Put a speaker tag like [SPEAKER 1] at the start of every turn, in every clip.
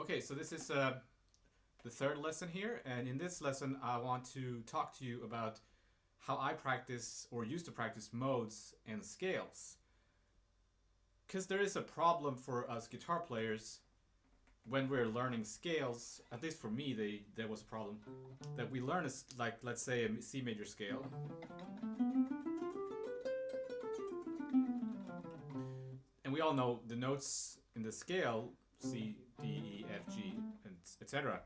[SPEAKER 1] Okay, so this is the third lesson here, and in this lesson I want to talk to you about how I practice or used to practice modes and scales. Because there is a problem for us guitar players when we're learning scales, at least for me there was a problem, that we learn like, let's say, a C major scale. And we all know the notes in the scale, C, D, E, F, G, and etc.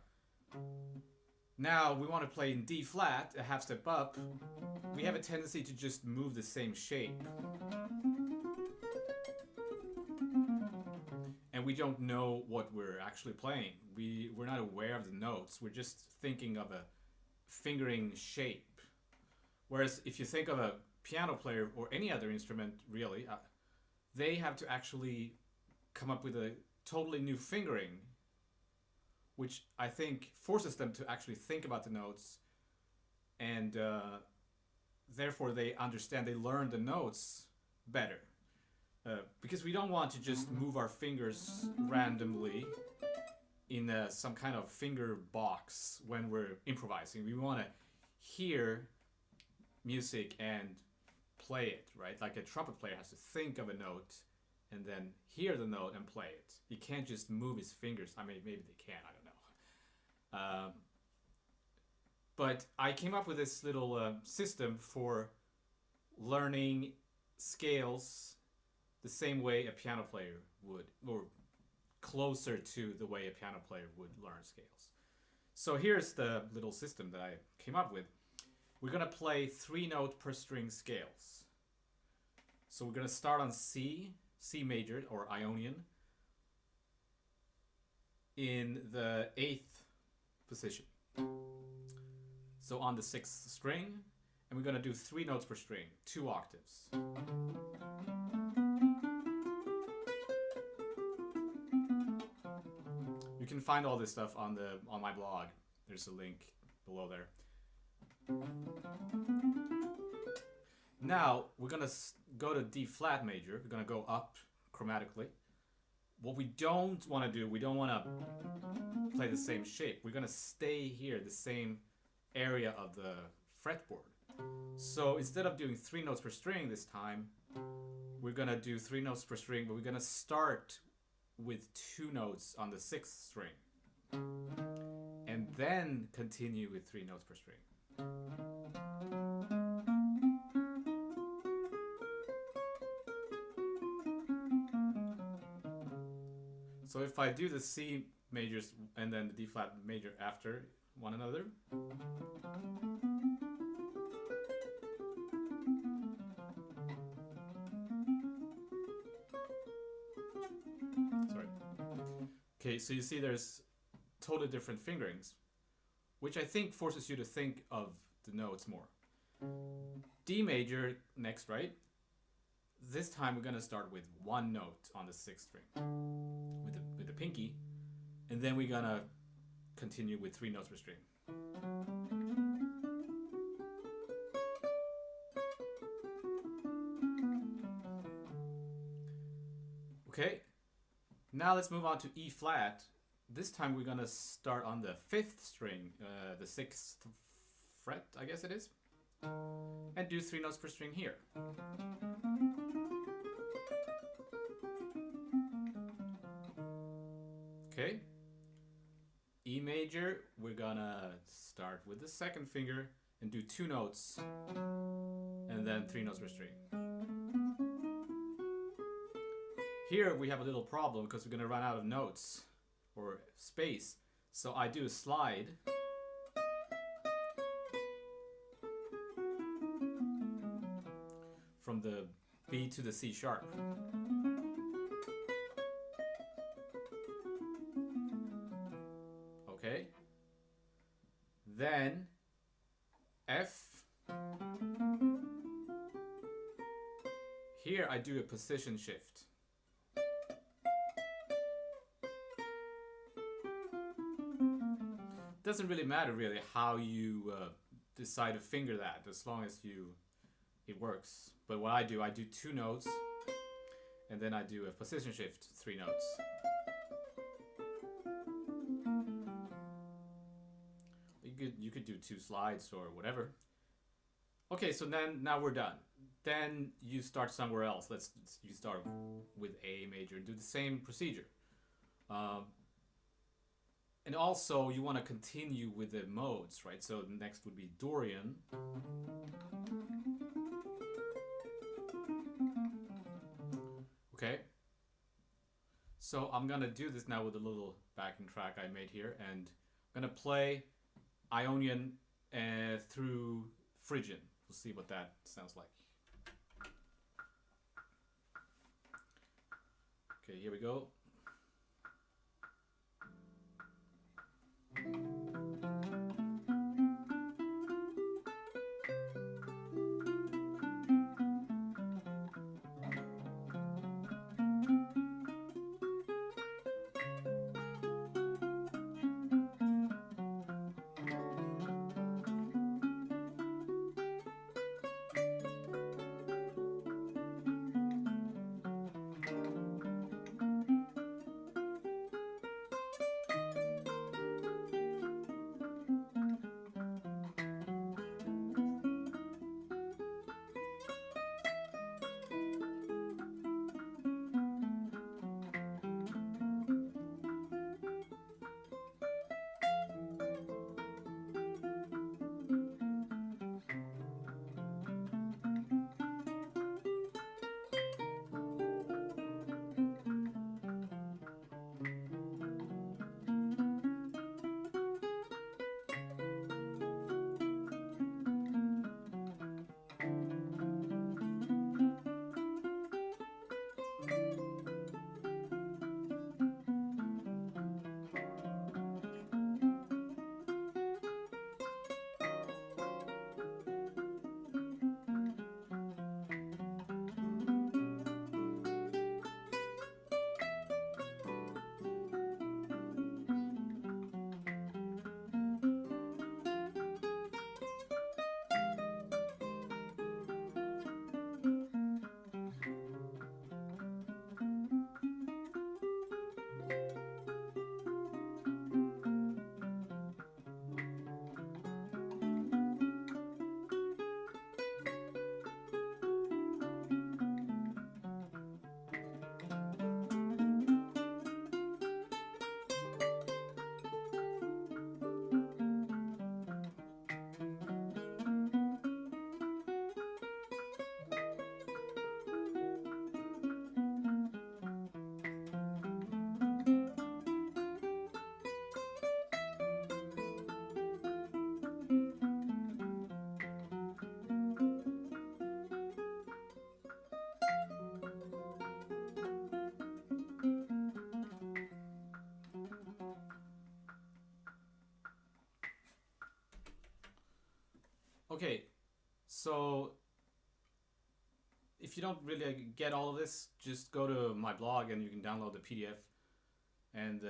[SPEAKER 1] Now we want to play in D flat, a half step up. We have a tendency to just move the same shape. And we don't know what we're actually playing. We're not aware of the notes. We're just thinking of a fingering shape. Whereas if you think of a piano player or any other instrument, really, they have to actually come up with a totally new fingering, which I think forces them to actually think about the notes, and therefore they understand, they learn the notes better. Because we don't want to just move our fingers randomly in some kind of finger box when we're improvising. We want to hear music and play it, right? Like a trumpet player has to think of a note and then hear the note and play it. He can't just move his fingers. I mean, maybe they can, I don't know. But I came up with this little system for learning scales the same way a piano player would, or closer to the way a piano player would learn scales. So here's the little system that I came up with. We're gonna play 3-note per string scales. So we're gonna start on C major or Ionian in the 8th position. So on the 6th string, and we're gonna do 3 notes per string, 2 octaves. You can find all this stuff on my blog. There's a link below there. Now we're gonna go to D flat major. We're gonna go up chromatically. What we don't want to do, we don't want to play the same shape. We're gonna stay here, the same area of the fretboard. So instead of doing 3 notes per string this time, we're gonna do 3 notes per string, but we're gonna start with 2 notes on the 6th string and then continue with 3 notes per string. So if I do the C majors and then the D flat major after one another, okay, so you see there's totally different fingerings, which I think forces you to think of the notes more. D major next, right? This time we're gonna start with 1 note on the 6th string with the pinky, and then we're gonna continue with 3 notes per string. Okay. Now let's move on to E flat. This time we're gonna start on the 5th string, the 6th fret, I guess it is, and do 3 notes per string here. Okay. E major, we're gonna start with the 2nd finger and do 2 notes, and then 3 notes per string. Here we have a little problem because we're going to run out of notes or space. So I do a slide. From the B to the C sharp. Okay. Then F. Here I do a position shift. Doesn't really matter really how you decide to finger that, as long as it works. But what I do 2 notes and then I do a position shift, 3 notes. you could do 2 slides or whatever. Okay, so then now we're done. Then you start somewhere else. You start with A major and do the same procedure. And also you want to continue with the modes, right? So next would be Dorian. Okay. So I'm gonna do this now with a little backing track I made here, and I'm gonna play Ionian through Phrygian. We'll see what that sounds like. Okay, here we go. Okay, so if you don't really get all of this, just go to my blog and you can download the PDF and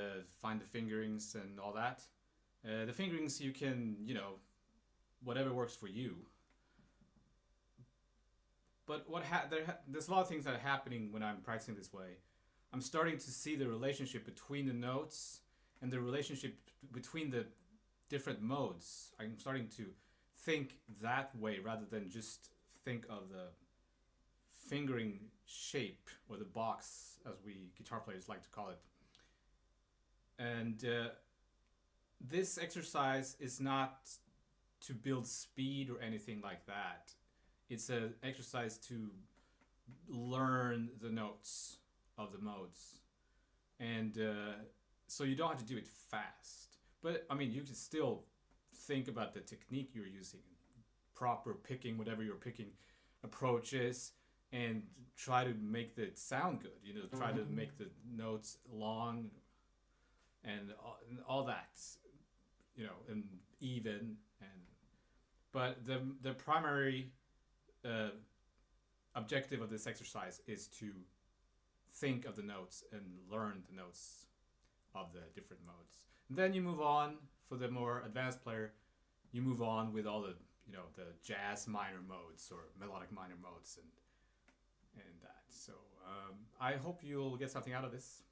[SPEAKER 1] find the fingerings and all that. The fingerings you can, whatever works for you. But there's a lot of things that are happening when I'm practicing this way. I'm starting to see the relationship between the notes and the relationship between the different modes. I'm starting to think that way rather than just think of the fingering shape or the box, as we guitar players like to call it. And this exercise is not to build speed or anything like that. It's an exercise to learn the notes of the modes. And so you don't have to do it fast. But, I mean, you can still think about the technique you're using, proper picking, whatever your picking approach is, and try to make it sound good. Try to make the notes long and all that, and even. But the primary objective of this exercise is to think of the notes and learn the notes of the different modes. And then you move on, for the more advanced player, you move on with all the the jazz minor modes or melodic minor modes and that. So I hope you'll get something out of this,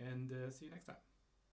[SPEAKER 1] and see you next time.